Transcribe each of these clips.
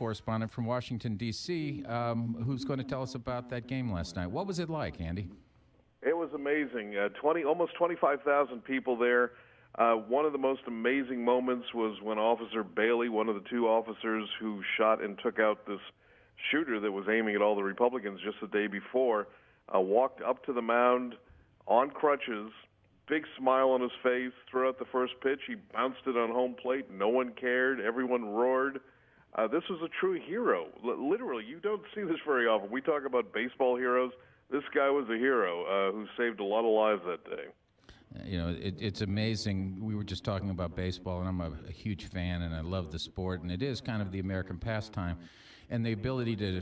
correspondent from Washington, D.C., who's going to tell us about that game last night. What was it like, Andy? It was amazing. Almost 25,000 people there. One of the most amazing moments was when Officer Bailey, one of the two officers who shot and took out this shooter that was aiming at all the Republicans just the day before, walked up to the mound on crutches, big smile on his face, threw out the first pitch. He bounced it on home plate. No one cared. Everyone roared. This was a true hero. Literally, you don't see this very often. We talk about baseball heroes. This guy was a hero who saved a lot of lives that day. You know, it's amazing. We were just talking about baseball, and I'm a huge fan, and I love the sport, and it is kind of the American pastime. And the ability to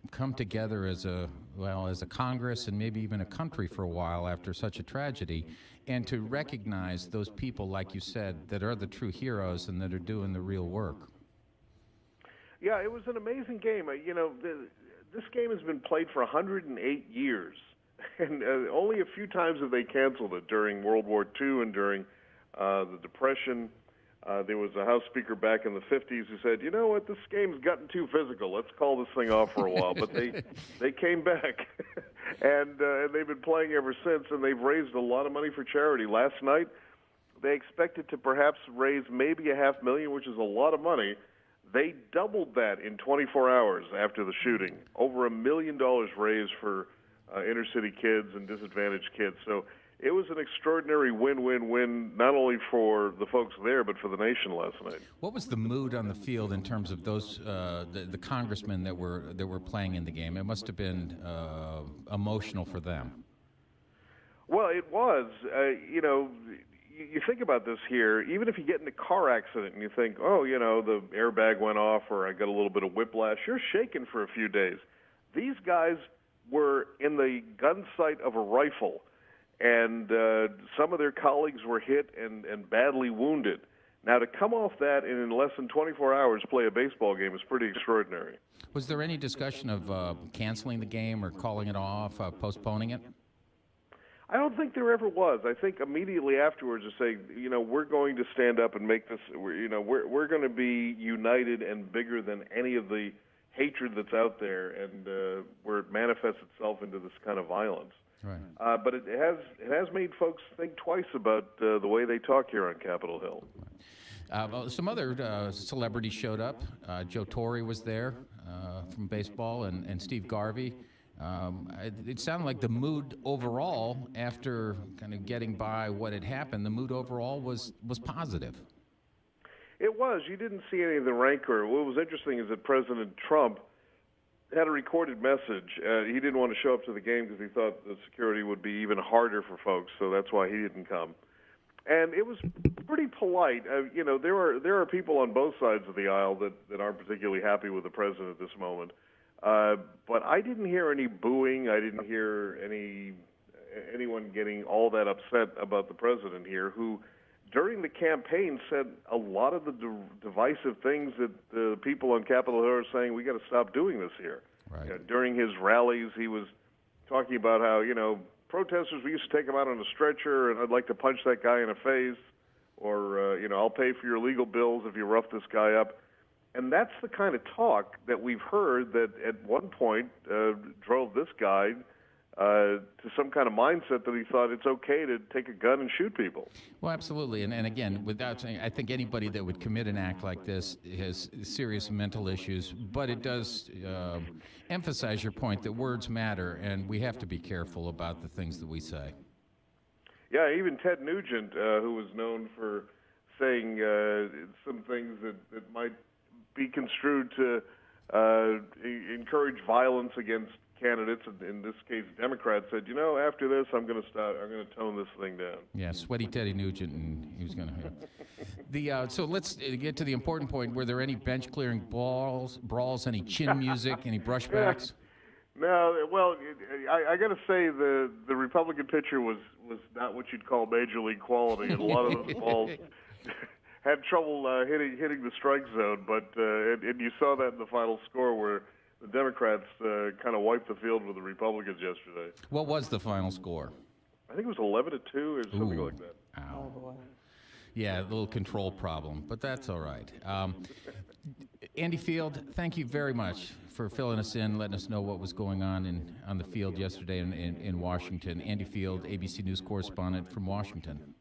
come together as a Congress and maybe even a country for a while after such a tragedy, and to recognize those people, like you said, that are the true heroes and that are doing the real work. Yeah, it was an amazing game. This game has been played for 108 years, and only a few times have they canceled it during World War II and during the Depression. There was a House Speaker back in the 50s who said, you know what, this game's gotten too physical. Let's call this thing off for a while. But they came back, and they've been playing ever since, and they've raised a lot of money for charity. Last night, they expected to perhaps raise maybe $500,000, which is a lot of money. They doubled that in 24 hours after the shooting. Over $1 million raised for inner-city kids and disadvantaged kids. So it was an extraordinary win-win-win, not only for the folks there, but for the nation last night. What was the mood on the field in terms of those the congressmen that were playing in the game? It must have been emotional for them. Well, it was. You think about this here, even if you get in a car accident and you think, the airbag went off or I got a little bit of whiplash, you're shaken for a few days. These guys were in the gun sight of a rifle, and some of their colleagues were hit and badly wounded. Now, to come off that and in less than 24 hours play a baseball game is pretty extraordinary. Was there any discussion of canceling the game or calling it off, postponing it? I don't think there ever was. I think immediately afterwards to say, we're going to stand up and make this, we're going to be united and bigger than any of the hatred that's out there and where it manifests itself into this kind of violence. Right. But it has made folks think twice about the way they talk here on Capitol Hill. Some other celebrities showed up. Joe Torre was there from baseball, and Steve Garvey. It sounded like the mood overall, after kind of getting by what had happened, the mood overall was positive. It was. You didn't see any of the rancor. What was interesting is that President Trump had a recorded message. He didn't want to show up to the game because he thought the security would be even harder for folks, so that's why he didn't come. And it was pretty polite. There are people on both sides of the aisle that aren't particularly happy with the president at this moment. But I didn't hear any booing. I didn't hear anyone getting all that upset about the president here, who during the campaign said a lot of the divisive things that the people on Capitol Hill are saying, we got to stop doing this here. Right. During his rallies, he was talking about how, protesters, we used to take them out on a stretcher, and I'd like to punch that guy in the face, or, I'll pay for your legal bills if you rough this guy up. And that's the kind of talk that we've heard that at one point drove this guy to some kind of mindset that he thought it's okay to take a gun and shoot people. Well, absolutely. And again, without saying, I think anybody that would commit an act like this has serious mental issues, but it does emphasize your point that words matter, and we have to be careful about the things that we say. Yeah, even Ted Nugent, who was known for saying some things that might be construed to encourage violence against candidates, in this case Democrats, said, after this I'm going to tone this thing down. Yeah, sweaty Teddy Nugent, and he was going to. So let's get to the important point. Were there any bench clearing brawls, any chin music, any brushbacks? No, well, I got to say the Republican pitcher was not what you'd call major league quality, and a lot of those balls had trouble hitting the strike zone. But and you saw that in the final score where the Democrats kind of wiped the field with the Republicans yesterday. What was the final score? I think it was 11-2 or something like that. Ow. Yeah, a little control problem, but that's all right. Andy Field, thank you very much for filling us in, letting us know what was going on the field yesterday in Washington. Andy Field, ABC News correspondent from Washington.